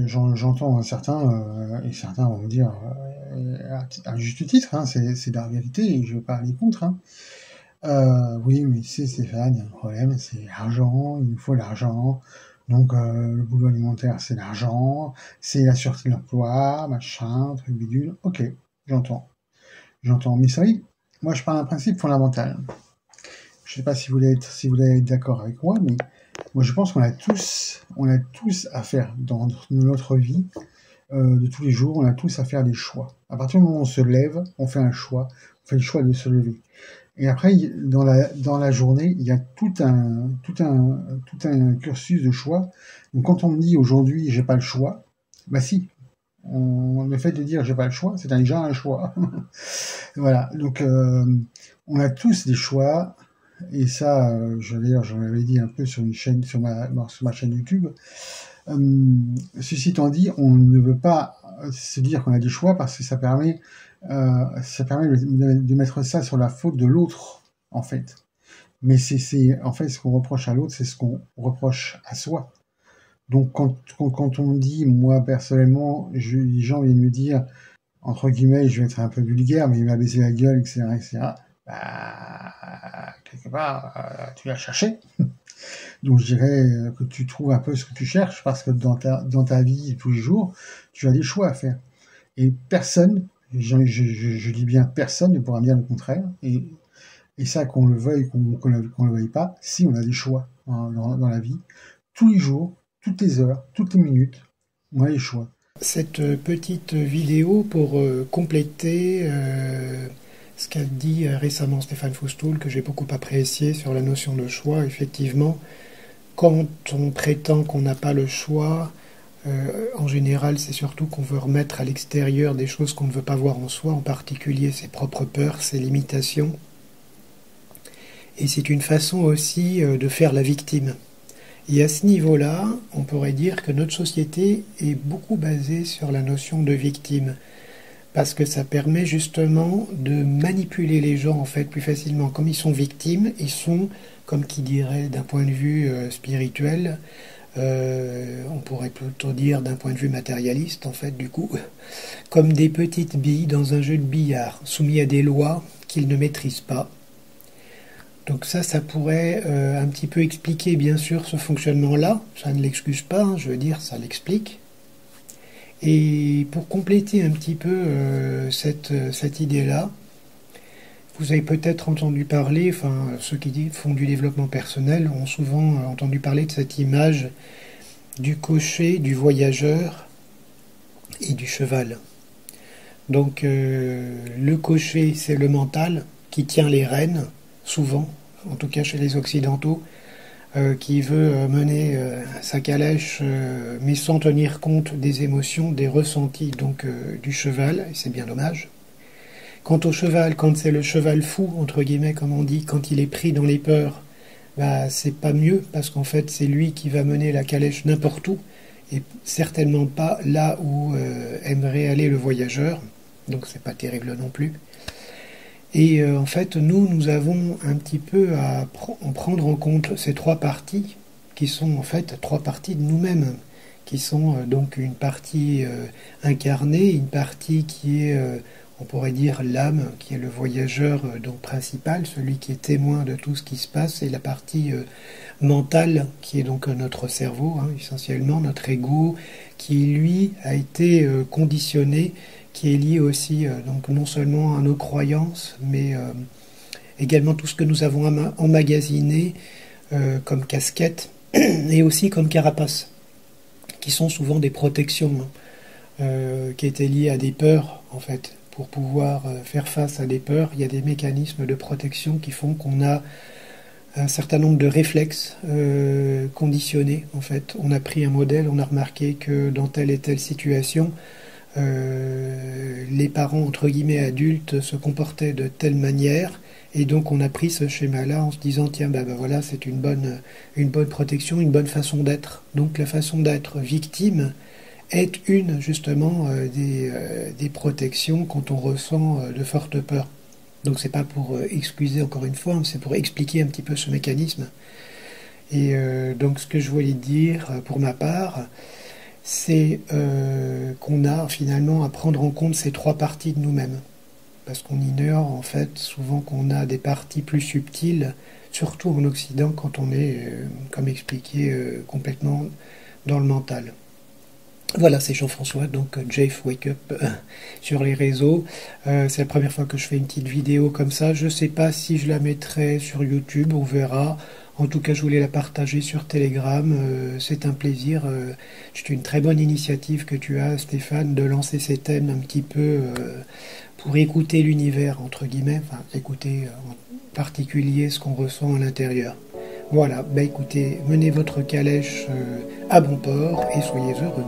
j'entends certains, et certains vont me dire, à juste titre, hein, c'est de la vérité, et je ne veux pas aller contre, hein. Oui, mais tu sais, Stéphane, il y a un problème, c'est l'argent, il nous faut l'argent. Donc, le boulot alimentaire, c'est l'argent, c'est la sûreté de l'emploi, machin, truc bidule. Ok, j'entends. J'entends. Mais ça, oui, moi, je pars d'un principe fondamental. Je sais pas si vous allez être d'accord avec moi, mais moi, je pense qu'on a tous à faire dans notre vie de tous les jours, on a tous à faire des choix. À partir du moment où on se lève, on fait un choix, on fait le choix de se lever. Et après, dans la journée, il y a tout un cursus de choix. Donc, quand on me dit aujourd'hui, j'ai pas le choix, bah si. Le fait de dire j'ai pas le choix, c'est déjà un choix. Voilà. Donc, on a tous des choix. Et ça, d'ailleurs, j'en avais dit un peu sur une chaîne, sur ma chaîne YouTube. Ceci étant dit, on ne veut pas se dire qu'on a des choix parce que ça permet de mettre ça sur la faute de l'autre, en fait. Mais en fait, ce qu'on reproche à l'autre, c'est ce qu'on reproche à soi. Donc, quand on me dit, moi, personnellement, les gens viennent me dire, entre guillemets, je vais être un peu vulgaire, mais il m'a baissé la gueule, etc., etc., bah, quelque part, tu l'as cherché. Donc, je dirais que tu trouves un peu ce que tu cherches, parce que dans ta vie, tous les jours, tu as des choix à faire. Et personne, je dis bien personne, ne pourra me dire le contraire. Et ça, qu'on le veuille, qu'on le veuille pas, si on a des choix dans la vie, tous les jours, toutes les heures, toutes les minutes, on a des choix. Cette petite vidéo pour compléter ce qu'a dit récemment Stéphane Foustoul, que j'ai beaucoup apprécié sur la notion de choix. Effectivement, quand on prétend qu'on n'a pas le choix, en général, c'est surtout qu'on veut remettre à l'extérieur des choses qu'on ne veut pas voir en soi, en particulier ses propres peurs, ses limitations. Et c'est une façon aussi de faire la victime. Et à ce niveau-là, on pourrait dire que notre société est beaucoup basée sur la notion de victime, parce que ça permet justement de manipuler les gens en fait plus facilement. Comme ils sont victimes, ils sont, comme qui dirait d'un point de vue spirituel, on pourrait plutôt dire d'un point de vue matérialiste en fait du coup, comme des petites billes dans un jeu de billard, soumis à des lois qu'ils ne maîtrisent pas. Donc ça pourrait un petit peu expliquer bien sûr ce fonctionnement-là. Ça ne l'excuse pas, hein, je veux dire, ça l'explique. Et pour compléter un petit peu cette idée-là, vous avez peut-être entendu parler, enfin ceux qui font du développement personnel ont souvent entendu parler de cette image du cocher, du voyageur et du cheval. Donc le cocher, c'est le mental qui tient les rênes, souvent, en tout cas chez les Occidentaux, qui veut mener sa calèche, mais sans tenir compte des émotions, des ressentis donc du cheval, et c'est bien dommage. Quant au cheval, quand c'est le cheval fou, entre guillemets, comme on dit, quand il est pris dans les peurs, bah, c'est pas mieux, parce qu'en fait, c'est lui qui va mener la calèche n'importe où, et certainement pas là où aimerait aller le voyageur, donc c'est pas terrible non plus. Et en fait, nous avons un petit peu à prendre en compte ces trois parties, qui sont en fait trois parties de nous-mêmes, qui sont donc une partie incarnée, une partie qui est, on pourrait dire, l'âme, qui est le voyageur donc principal, celui qui est témoin de tout ce qui se passe, et la partie mentale, qui est donc notre cerveau, hein, essentiellement, notre ego, qui lui a été conditionné, qui est lié aussi donc non seulement à nos croyances, mais également tout ce que nous avons emmagasiné comme casquette et aussi comme carapace, qui sont souvent des protections qui étaient liées à des peurs en fait. Pour pouvoir faire face à des peurs, il y a des mécanismes de protection qui font qu'on a un certain nombre de réflexes conditionnés en fait. On a pris un modèle, on a remarqué que dans telle et telle situation, les parents entre guillemets adultes se comportaient de telle manière, et donc on a pris ce schéma-là en se disant tiens ben voilà, c'est une bonne protection, une bonne façon d'être. Donc la façon d'être victime est une justement des protections quand on ressent de fortes peurs. Donc c'est pas pour excuser encore une fois, c'est pour expliquer un petit peu ce mécanisme. Et donc ce que je voulais dire pour ma part, c'est qu'on a finalement à prendre en compte ces trois parties de nous-mêmes. Parce qu'on ignore en fait souvent qu'on a des parties plus subtiles, surtout en Occident quand on est, comme expliqué, complètement dans le mental. Voilà, c'est Jean-François, donc Jeff Wake Up sur les réseaux. C'est la première fois que je fais une petite vidéo comme ça. Je ne sais pas si je la mettrai sur YouTube, on verra. En tout cas, je voulais la partager sur Telegram. C'est un plaisir. C'est une très bonne initiative que tu as, Stéphane, de lancer ces thèmes un petit peu pour écouter l'univers, entre guillemets, enfin écouter en particulier ce qu'on ressent à l'intérieur. Voilà, bah écoutez, menez votre calèche à bon port et soyez heureux.